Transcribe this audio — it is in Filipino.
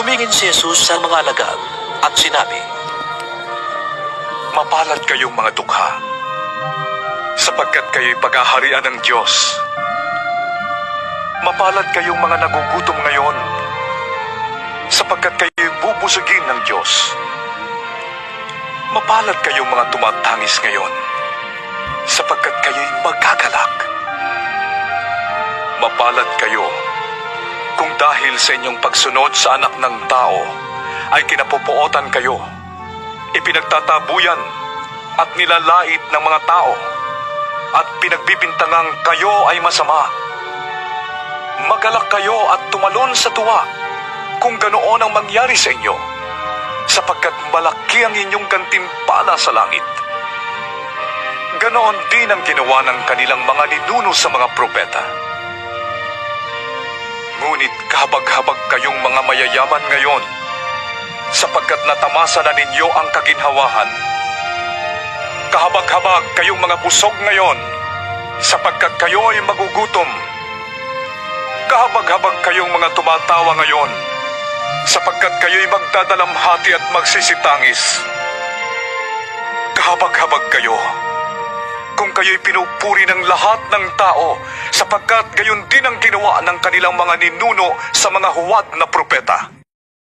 Tumingin si Jesus sa mga alagad at sinabi, Mapalad kayong mga dukha, sapagkat kayo'y paghaharian ng Diyos. Mapalad kayong mga nagugutom ngayon, sapagkat kayo'y bubusugin ng Diyos. Mapalad kayong mga tumatangis ngayon, sapagkat kayo'y magagalak. Mapalad kayo kung dahil sa inyong pagsunod sa anak ng tao ay kinapupuotan kayo, ipinagtatabuyan at nilalait ng mga tao at pinagbibintangang kayo ay masama. Magalak kayo at tumalon sa tuwa kung ganoon ang mangyari sa inyo, sapagkat malaki ang inyong gantimpala sa langit. Ganoon din ang ginawa ng kanilang mga ninuno sa mga propeta. Ngunit kahabag-habag kayong mga mayayaman ngayon, sapagkat natamasa na ninyo ang kaginhawahan. Kahabag-habag kayong mga busog ngayon, sapagkat kayo ay magugutom. Kahabag-habag kayong mga tumatawa ngayon, sapagkat kayo'y magdadalamhati at magsisitangis. Kahabag-habag kayo kung kayo'y pinupuri ng lahat ng tao, sapagkat gayon din ang ginawa ng kanilang mga ninuno sa mga huwad na propeta.